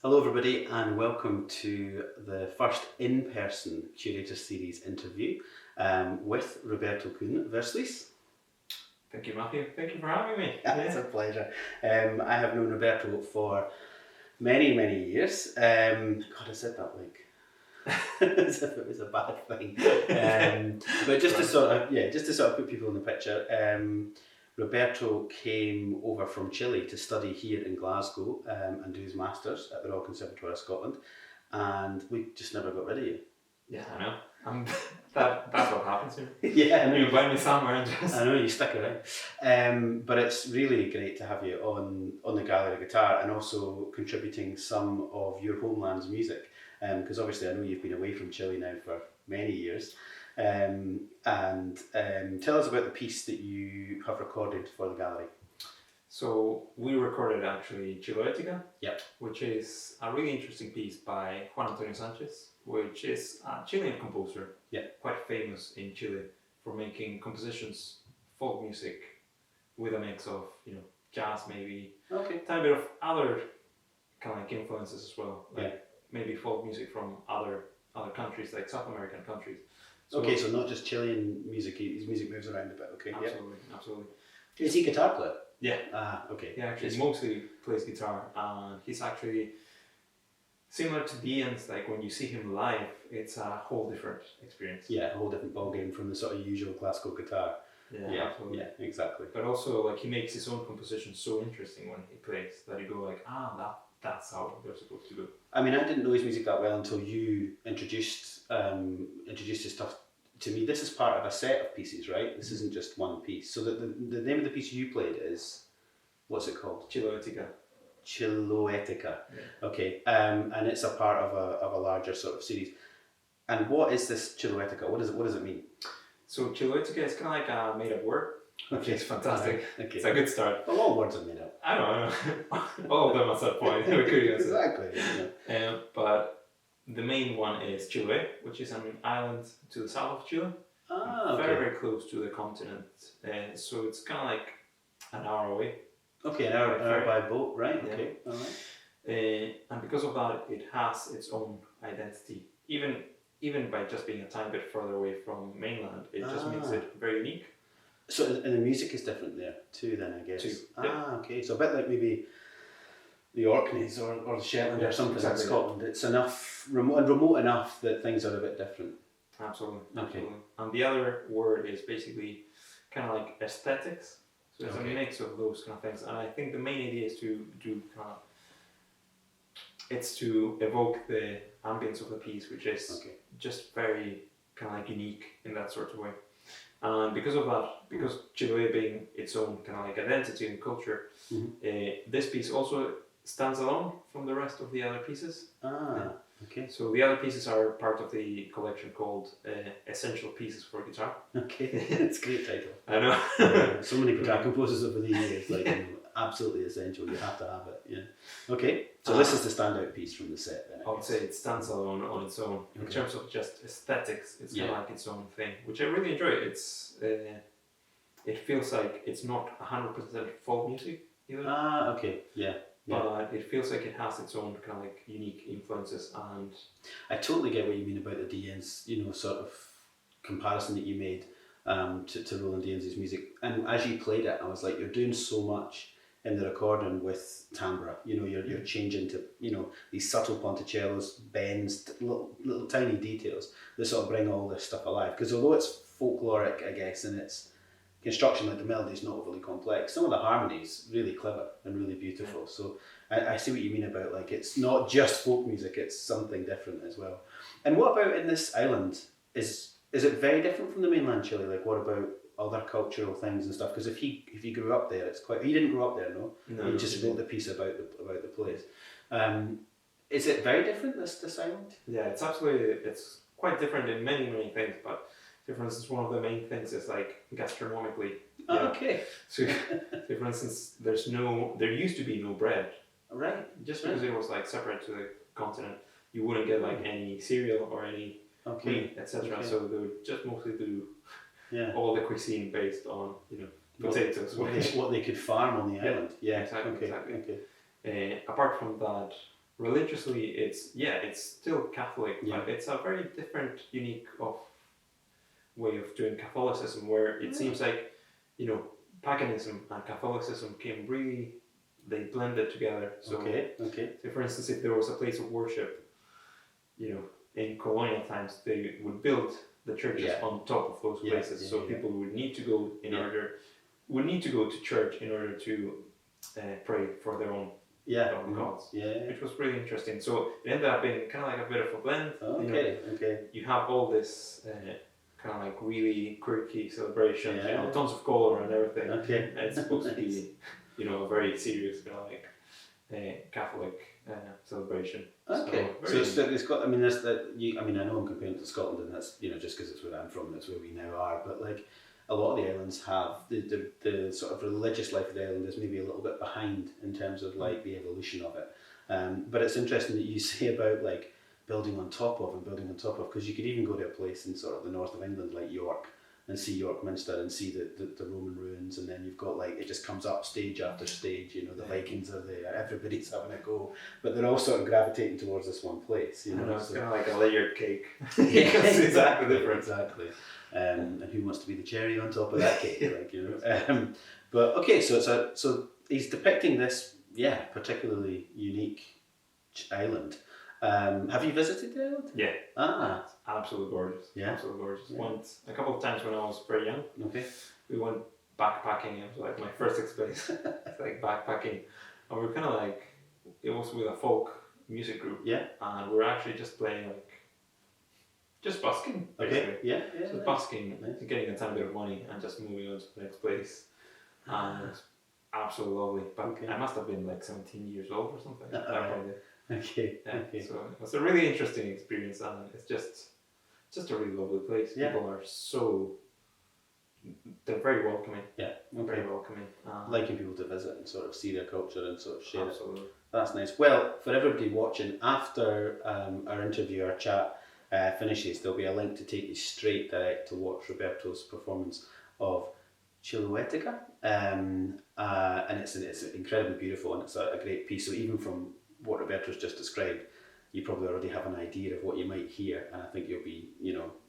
Hello everybody and welcome to the first in-person Curator series interview with Roberto Kuhn Versluys. Thank you, Matthew. Thank you for having me. It's a pleasure. I have known Roberto for many years. God, I said that like as if it was a bad thing. But just to sort of put people in the picture, Roberto came over from Chile to study here in Glasgow and do his masters at the Royal Conservatoire of Scotland, and we just never got rid of you. Yeah, I know. That's what happens here. Yeah, I know. You invite me somewhere and just... I know, you stick around. But it's really great to have you on the gallery guitar and also contributing some of your homeland's music, because obviously I know you've been away from Chile now for many years. Tell us about the piece that you have recorded for the gallery. So we recorded actually Chiloética, Yep. which is a really interesting piece by Juan Antonio Sánchez, which is a Chilean composer, quite famous in Chile for making compositions, folk music, with a mix of jazz maybe, a tiny bit of other kind of like influences as well, like maybe folk music from other countries, like South American countries. So, so not just Chilean music, his music moves around a bit, okay? Absolutely. Is he a guitar player? Yeah. Okay. He actually mostly plays guitar, and he's actually similar to Dylla's, like when you see him live, it's a whole different experience. Yeah, a whole different ballgame from the sort of usual classical guitar. Yeah, absolutely. Yeah, exactly. But also, like, he makes his own compositions so interesting when he plays that you go like, that's how they're supposed to go. I mean, I didn't know his music that well until you introduced his stuff to me. This is part of a set of pieces, right? This isn't just one piece. So the name of the piece you played is, what's it called? Chiloética. Chiloética. Yeah. Okay, and it's a part of a larger sort of series. And what is this Chiloética? What does it mean? So Chiloética is kind of like a made-up word. Okay, it's fantastic. Okay. It's a good start. Well, all words are made up. I know. All of them at some point. Exactly. Yeah. But the main one is Chiloé, which is an island to the south of Chile. Very close to the continent. So it's kind of like an hour away. Okay, an hour by boat, right? Yeah. Okay, all right. And because of that, it has its own identity. Even by just being a tiny bit further away from mainland, it just makes it very unique. So, and the music is different there too, then, I guess. Okay. So a bit like maybe the Orkneys or the Shetland or something like Scotland. It's enough remote enough that things are a bit different. Absolutely. And the other word is basically kind of like aesthetics. So it's a mix of those kind of things. And I think the main idea is to do it's to evoke the ambience of the piece, which is just very kind of like unique in that sort of way. And because of that, because Chiloé being its own kind of like identity and culture, this piece also stands alone from the rest of the other pieces. Okay. So the other pieces are part of the collection called Essential Pieces for Guitar. Okay, it's a great title. I know. So many guitar composers over the years, like absolutely essential. You have to have it. Yeah. Okay. So this is the standout piece from the set, then. I would say it stands alone on its own in terms of just aesthetics. It's kind of like its own thing, which I really enjoy. It's it feels like it's not 100% folk music either. Okay. Yeah. But it feels like it has its own kind of like unique influences, and I totally get what you mean about the Dylla's, sort of comparison that you made to Roland Dylla's music. And as you played it, I was like, you're doing so much in the recording with timbre. You're changing to these subtle ponticellos, bends, little tiny details that sort of bring all this stuff alive. Because although it's folkloric, I guess, in its construction, like the melody's not overly complex, some of the harmonies really clever and really beautiful. So I see what you mean about like it's not just folk music, it's something different as well. And what about in this island? Is it very different from the mainland Chile? Like what about other cultural things and stuff? Because if he grew up there, it's quite. He didn't grow up there, no. He just wrote the piece about the place. Is it very different this island? Yeah, it's quite different in many things, but. So for instance, one of the main things is like gastronomically. Okay. So for instance, there used to be no bread. Right. Just because it was like separate to the continent, you wouldn't get like any cereal or any meat, etc. Okay. So they would just mostly do all the cuisine based on potatoes. What they could farm on the island. Yeah. Exactly. Okay. Apart from that, religiously, it's still Catholic, but it's a very different, unique way of doing Catholicism, where it seems like, paganism and Catholicism they blended together. So, so for instance, if there was a place of worship, in colonial times, they would build the churches on top of those places. So people would need to go to church in order to pray for their own gods. Which was really interesting. So it ended up being kind of like a bit of a blend. You have all this kind of like really quirky celebrations, tons of color and everything. And it's supposed to be, a very serious kind of like Catholic celebration. So it's got. I mean, there's that. I know I'm comparing it to Scotland, and that's just because it's where I'm from. That's where we now are. But like a lot of the islands have the sort of religious life of the island is maybe a little bit behind in terms of like the evolution of it. But it's interesting that you say about like building on top of, because you could even go to a place in sort of the north of England like York and see York Minster and see the Roman ruins, and then you've got like it just comes up stage after stage. The Vikings are there, everybody's having a go, but they're all sort of gravitating towards this one place. It's kind of like a layered cake. Exactly. And who wants to be the cherry on top of that cake? But okay, so he's depicting this particularly unique island. Have you visited the island? Yeah. It's absolutely gorgeous. Yeah. Absolutely gorgeous. Went a couple of times when I was very young. Okay. We went backpacking. It was like my first experience, like backpacking. And we were kind of like, it was with a folk music group. Yeah. And we were actually just playing like, just busking, basically. Okay. Yeah. So busking, getting a tiny bit of money and just moving on to the next place. And it was absolutely lovely. But I must have been like 17 years old or something. Okay. So it was a really interesting experience, and it's just a really lovely place. Yeah. People are they're very welcoming. Yeah. Very welcoming. Liking people to visit and sort of see their culture and sort of share it. That's nice. Well, for everybody watching, after our interview, our chat finishes, there'll be a link to take you straight direct to watch Roberto's performance of Chiloética, and it's incredibly beautiful, and it's a great piece. So even from what Roberto's just described, you probably already have an idea of what you might hear, and I think you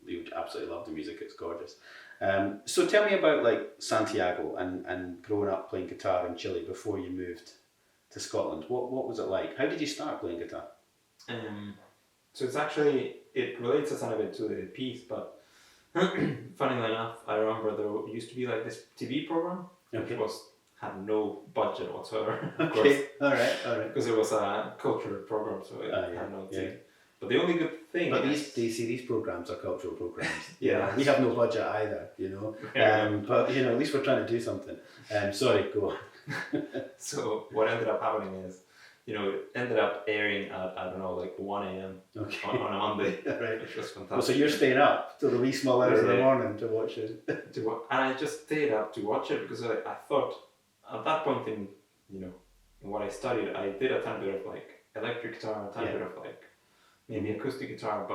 would absolutely love the music. It's gorgeous. So tell me about like Santiago and growing up playing guitar in Chile before you moved to Scotland. What was it like? How did you start playing guitar? So it relates a ton of it to the piece, but funnily enough, I remember there used to be like this TV program, which had no budget whatsoever. Of course. All right. Because it was a cultural program, so it had no team. But the only good thing. But these programs are cultural programs. We have no budget either, But at least we're trying to do something. Sorry, go on. So what ended up happening is, it ended up airing at, I don't know, like 1 a.m. On a Monday. Right. Which was fantastic. Well, so you're staying up till the wee small hours of the morning to watch it. And I just stayed up to watch it because I thought, at that point in what I studied, I did a tiny bit of like electric guitar, a tiny bit of like maybe acoustic guitar,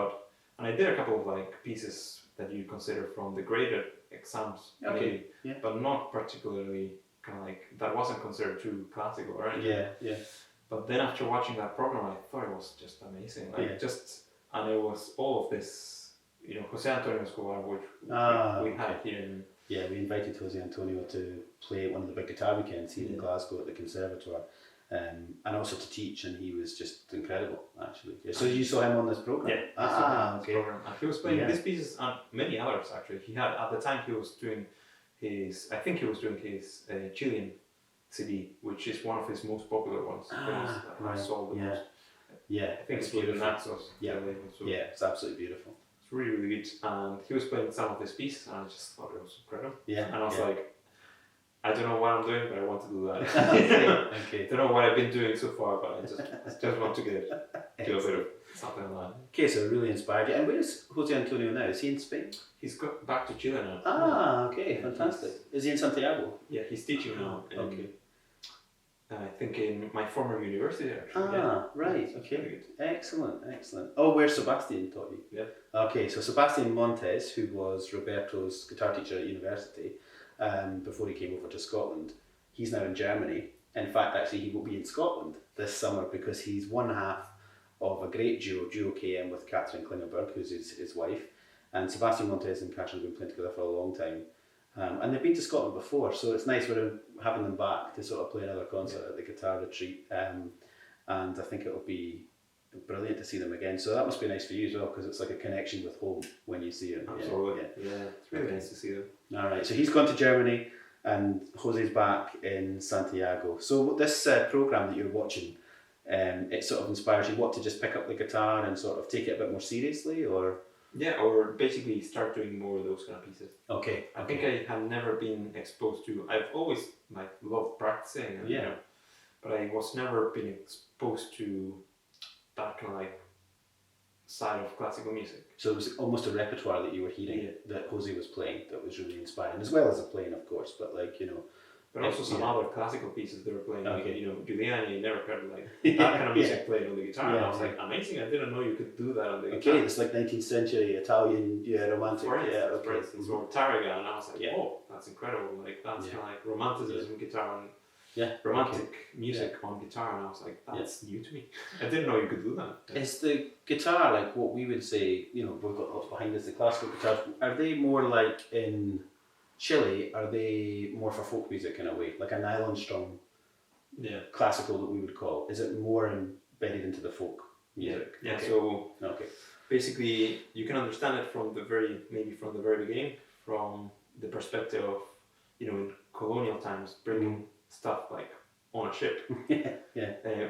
and I did a couple of like pieces that you consider from the graded exams, maybe, but not particularly kind of like, that wasn't considered too classical or anything. But then after watching that program, I thought it was just amazing. And it was all of this, Jose Antonio Escobar, which we had here in. Yeah, we invited Jose Antonio to play one of the big guitar weekends here in Glasgow at the Conservatoire, and also to teach, and he was just incredible, actually. So you saw him on this program? Yeah, okay. Program. And he was playing these pieces and many others, actually. He had, at the time, he was doing his Chilean CD, which is one of his most popular ones. I saw the most. Yeah, I think it's beautiful. Naxos. It's absolutely beautiful. It's really, really good. And he was playing some of his pieces, and I just thought it was incredible. Yeah. And I was like, I don't know what I'm doing, but I want to do that. Okay. Don't know what I've been doing so far, but I just want to do a bit of something like that. Okay, so really inspired you. And where's Jose Antonio now? Is he in Spain? He's got back to Chile now. Okay, fantastic. Is he in Santiago? Yeah, he's teaching now. I think in my former university, actually. Right, okay. Excellent. Oh, where Sebastian taught you? Yeah. Okay, so Sebastian Montes, who was Roberto's guitar teacher at university, before he came over to Scotland, he's now in Germany, In fact, actually, he will be in Scotland this summer because he's one half of a great duo KM with Katrin Klingerberg, who's his wife, and Sebastian Montez and Katrin have been playing together for a long time. And they've been to Scotland before, so it's nice we're having them back to sort of play another concert at the Guitar Retreat. And I think it'll be brilliant to see them again. So that must be nice for you as well, because it's like a connection with home when you see them. Absolutely. Yeah, it's really nice to see them. All right, so he's gone to Germany and Jose's back in Santiago. So this program that you're watching, it sort of inspires you what, to just pick up the guitar and sort of take it a bit more seriously, or? Yeah, or basically start doing more of those kind of pieces. Okay. I think I have never been exposed to. I've always like loved practicing, and, but I was never been exposed to that kind of like side of classical music. So it was almost a repertoire that you were hearing that Jose was playing that was really inspiring, as well as the playing, of course. But like but also some other classical pieces they were playing, like Giuliani. You never heard like that kind of music played on the guitar. And I was like, amazing! I didn't know you could do that on the guitar. Okay, it's like 19th century Italian, romantic. For instance, or Tarragon. And I was like, whoa, that's incredible! Like that's kind of like romanticism guitar and romantic music on guitar. And I was like, that's new to me. I didn't know you could do that. Is the guitar like what we would say? We've got lots behind us. The classical guitars, are they more like in Chile, are they more for folk music in a way, like a nylon strung classical that we would call? Is it more embedded into the folk music? Yeah. Okay. So basically, you can understand it from the very beginning, from the perspective of in colonial times, bringing stuff like on a ship,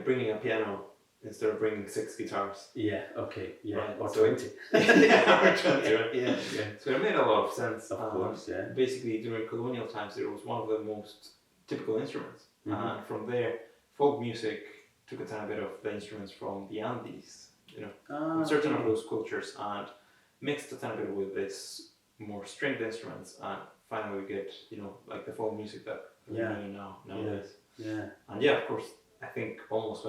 bringing a piano instead of bringing 6 guitars. Right. Or so 20. Or 20, right? Yeah. So it made a lot of sense. Of course, Basically, during colonial times, it was one of the most typical instruments. And from there, folk music took a tiny bit of the instruments from the Andes, from certain of those cultures, and mixed a tiny bit with this more stringed instruments, and finally we get, like the folk music that we're doing nowadays. And of course, I think almost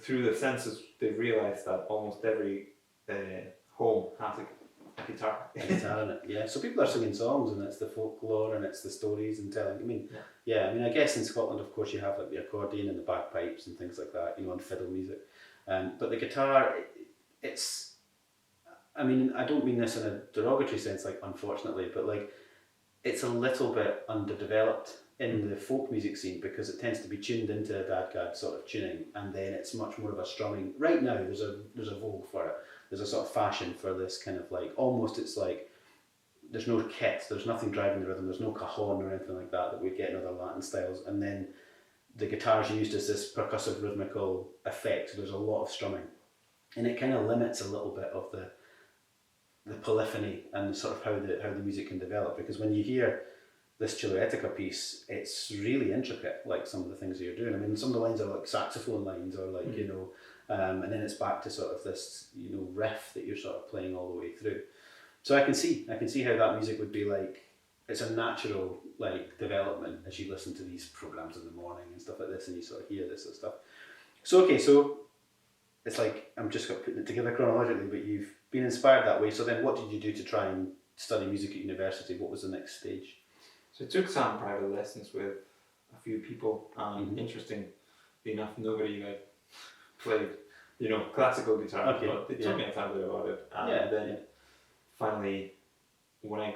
through the census, they realized that almost every home has a guitar. A guitar in it, So people are singing songs, and it's the folklore, and it's the stories and telling. I guess in Scotland, of course, you have like the accordion and the bagpipes and things like that, and fiddle music. But the guitar, it's. I don't mean this in a derogatory sense, like unfortunately, but like, it's a little bit underdeveloped in the folk music scene because it tends to be tuned into a dadgad sort of tuning, and then it's much more of a strumming. Right now, there's a vogue for it. There's a sort of fashion for this kind of like, almost it's like, there's no kit, there's nothing driving the rhythm, there's no cajon or anything like that we get in other Latin styles, and then the guitar's used as this percussive rhythmical effect, so there's a lot of strumming. And it kind of limits a little bit of the polyphony and sort of how the music can develop, because when you hear this Chiloética piece, it's really intricate, like some of the things that you're doing. Some of the lines are like saxophone lines, or like, and then it's back to sort of this, riff that you're sort of playing all the way through. So I can see how that music would be like, it's a natural like development as you listen to these programs in the morning and stuff like this, and you sort of hear this sort of stuff. So it's like, I'm just putting it together chronologically, but you've been inspired that way. So then what did you do to try and study music at university? What was the next stage? So I took some private lessons with a few people, and interestingly enough, nobody like played, classical guitar, but they told me a tiny bit about it. And then finally, when I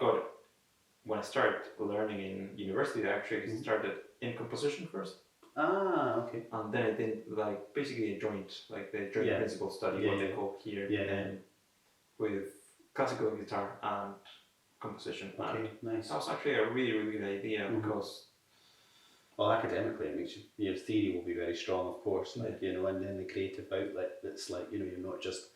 started learning in university, I actually started in composition first. Okay. And then I did basically a joint principal study, what they call here, with classical guitar and composition. Okay, nice. That was actually a really, really good idea because. Well, academically, it makes your theory will be very strong, of course. And then the creative outlet. That's like you're not just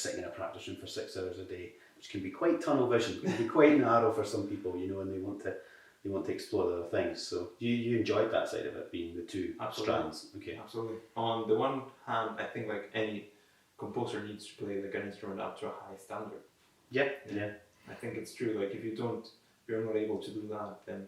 sitting in a practice room for 6 hours a day, which can be quite tunnel vision. It can be quite narrow for some people, and they want to explore other things. So you enjoyed that side of it, being the two strands. Okay. Absolutely. On the one hand, I think like any composer needs to play like an instrument up to a high standard. Yeah. I think it's true. Like if you're not able to do that, then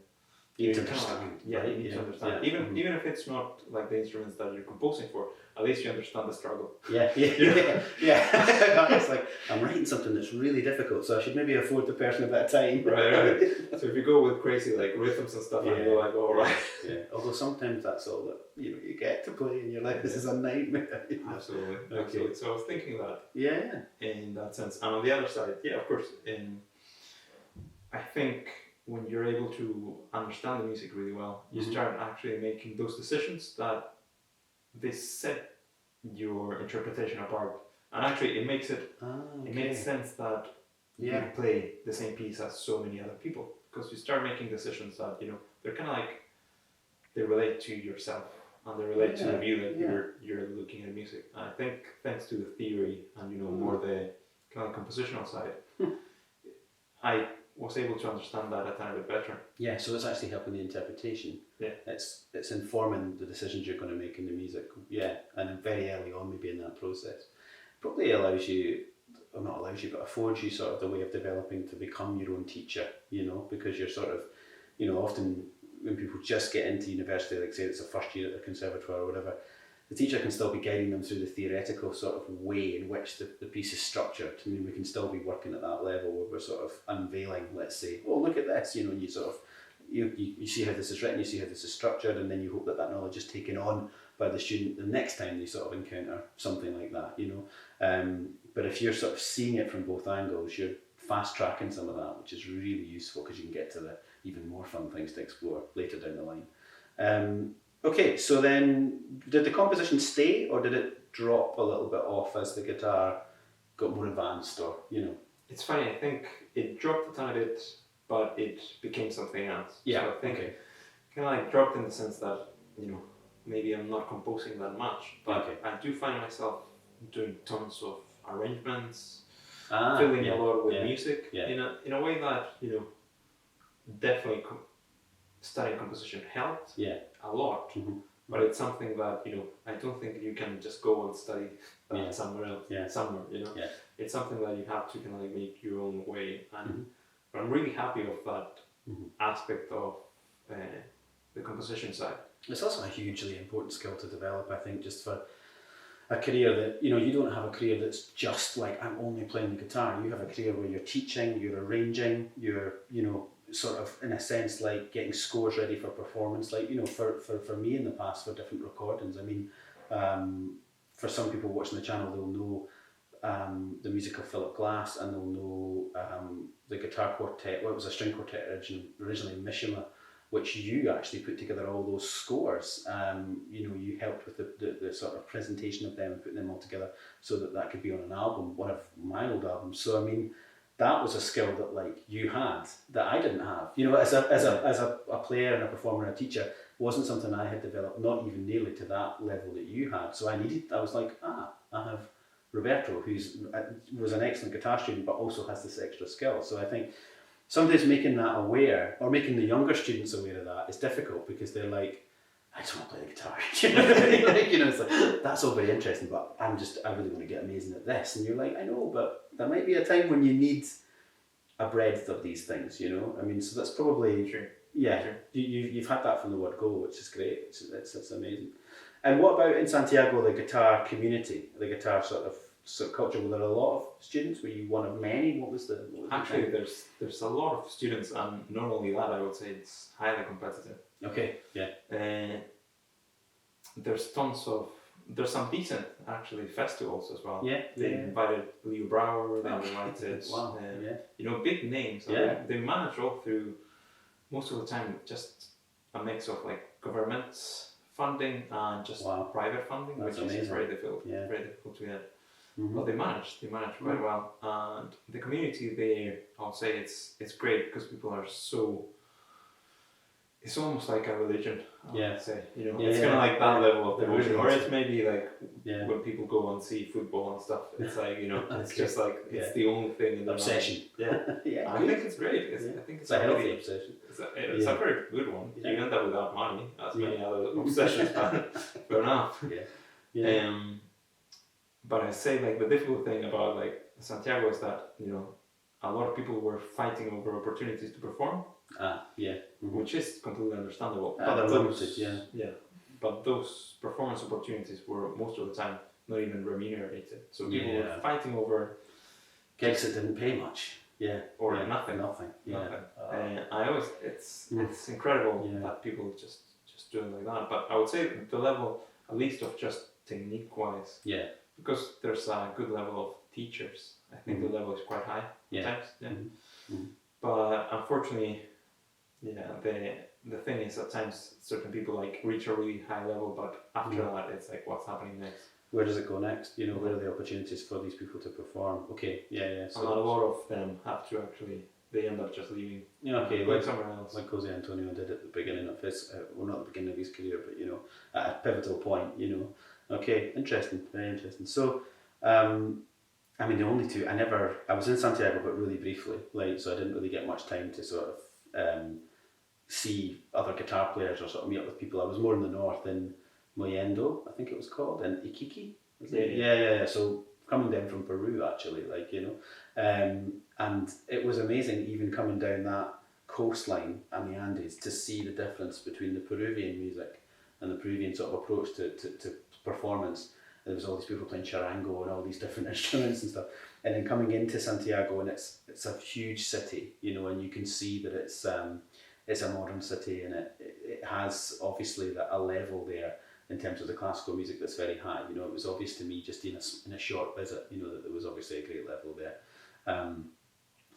you need to understand. You need to understand. Even if it's not like the instruments that you're composing for, at least you understand the struggle. Yeah. It's like, I'm writing something that's really difficult, so I should maybe afford the person a bit of time. Right. So if you go with crazy like rhythms and stuff, and you're like, all right. Yeah. Although sometimes that's all that you get to play, and you're like, this is a nightmare. Absolutely. Okay. Absolutely. So I was thinking that. Yeah. In that sense, and on the other side, of course. I think when you're able to understand the music really well, you start actually making those decisions that they set your interpretation apart. And actually, it makes it makes sense that you play the same piece as so many other people, because you start making decisions that they're kind of like they relate to yourself and they relate to the view that you're looking at music. And I think thanks to the theory and more the kind of compositional side, I was able to understand that a tiny bit better. Yeah, so it's actually helping the interpretation. Yeah. It's informing the decisions you're going to make in the music. Yeah, and very early on maybe in that process. Probably allows you, or not allows you, but affords you sort of the way of developing to become your own teacher, because you're sort of, often when people just get into university, like say it's a first year at the conservatoire or whatever, the teacher can still be guiding them through the theoretical sort of way in which the piece is structured. I mean, we can still be working at that level where we're sort of unveiling, let's say, oh, look at this, and you sort of, you see how this is written, you see how this is structured, and then you hope that knowledge is taken on by the student the next time they sort of encounter something like that, But if you're sort of seeing it from both angles, you're fast tracking some of that, which is really useful because you can get to the even more fun things to explore later down the line. Okay, so then did the composition stay or did it drop a little bit off as the guitar got more advanced, or It's funny, I think it dropped a tiny bit, but it became something else. Yeah. So I think kind of like dropped in the sense that, maybe I'm not composing that much, but I do find myself doing tons of arrangements, filling a lot with music in a way that, definitely studying composition helped a lot. But it's something that, I don't think you can just go and study that somewhere else, It's something that you have to kind of like make your own way. And but I'm really happy of that aspect of the composition side. It's also a hugely important skill to develop, I think, just for a career that, you don't have a career that's just like, I'm only playing the guitar. You have a career where you're teaching, you're arranging, you're, sort of in a sense like getting scores ready for performance, like for me in the past for different recordings. I mean, for some people watching the channel, they'll know the music of Philip Glass, and they'll know the guitar quartet. Well, it was a string quartet originally Mishima, which you actually put together all those scores. You helped with the sort of presentation of them and putting them all together so that could be on an album, one of my old albums. So I mean, that was a skill that like you had that I didn't have. As a player and a performer and a teacher, wasn't something I had developed, not even nearly to that level that you had. So I was like, I have Roberto, was an excellent guitar student, but also has this extra skill. So I think sometimes making that aware, or making the younger students aware of that, is difficult because they're like, I just want to play the guitar. It's like, that's all very interesting, but I really want to get amazing at this. And you're like, I know, but there might be a time when you need a breadth of these things, I mean, so that's probably, True. You've had that from the word go, which is great. It's amazing. And what about in Santiago, the guitar community, the guitar sort of culture? Were there a lot of students? Were you one of many? What was Actually, there's a lot of students, and not only that, I would say it's highly competitive. Okay, yeah. There's some decent actually festivals as well. Yeah. They invited Leo Brouwer, they invited big names. Yeah. They manage all through, most of the time, just a mix of like government funding and just private funding, That's which amazing. is very difficult to get. But they manage quite well, and the community there, I'll say it's great because people are so. It's almost like a religion. I would say, it's kind of like that level of devotion, or it's maybe like when people go and see football and stuff. It's like it's just like it's the only thing in the obsession. I think it's great. I think it's a healthy obsession. It's a very good one. You end up without money, as many other obsessions, but fair enough. But I say like the difficult thing about like Santiago is that a lot of people were fighting over opportunities to perform. Which is completely understandable. But they're limited, but those performance opportunities were most of the time not even remunerated. So people were fighting over gigs that didn't pay much. Or nothing. Nothing. And I always, it's incredible that people just do it like that. But I would say the level, at least of just technique wise, because there's a good level of teachers. I think the level is quite high at times. But unfortunately, the thing is at times certain people like reach a really high level, but after that it's like, what's happening next? Where does it go next? You know, where are the opportunities for these people to perform? Okay, So a lot of them have to actually, they end up just leaving. Like somewhere else. Like Juan Antonio did at the beginning of his, well, not the beginning of his career, but you know, at a pivotal point. You know. Okay, interesting, very interesting. So, I mean, the only two I was in Santiago, but really briefly, like, so I didn't really get much time to sort of see other guitar players or sort of meet up with people. I was more in the north in Mollendo, I think it was called, and Iquique. Yeah. So coming down from Peru, actually, like, you know, and it was amazing even coming down that coastline and the Andes to see the difference between the Peruvian music and the Peruvian sort of approach to performance. There was all these people playing charango and all these different instruments and stuff. And then coming into Santiago, and it's a huge city, you know, and you can see that it's a modern city, and it has obviously a level there in terms of the classical music that's very high. You know, it was obvious to me just in a short visit, you know, that there was obviously a great level there.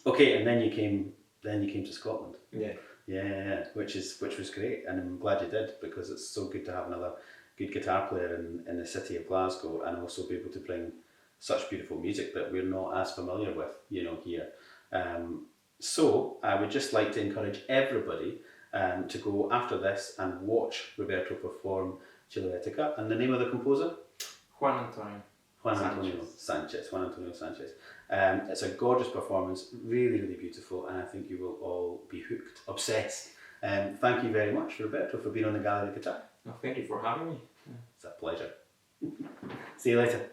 Okay, and then you came to Scotland. Yeah, which was great, and I'm glad you did, because it's so good to have another good guitar player in the city of Glasgow, and also be able to bring such beautiful music that we're not as familiar with, you know, here. So I would just like to encourage everybody to go after this and watch Roberto perform Chiloética. And the name of the composer? Juan Antonio Sánchez. It's a gorgeous performance, really, really beautiful, and I think you will all be hooked, obsessed. Thank you very much, Roberto, for being on the Gallery Guitar. No, thank you for having me. It's a pleasure. See you later.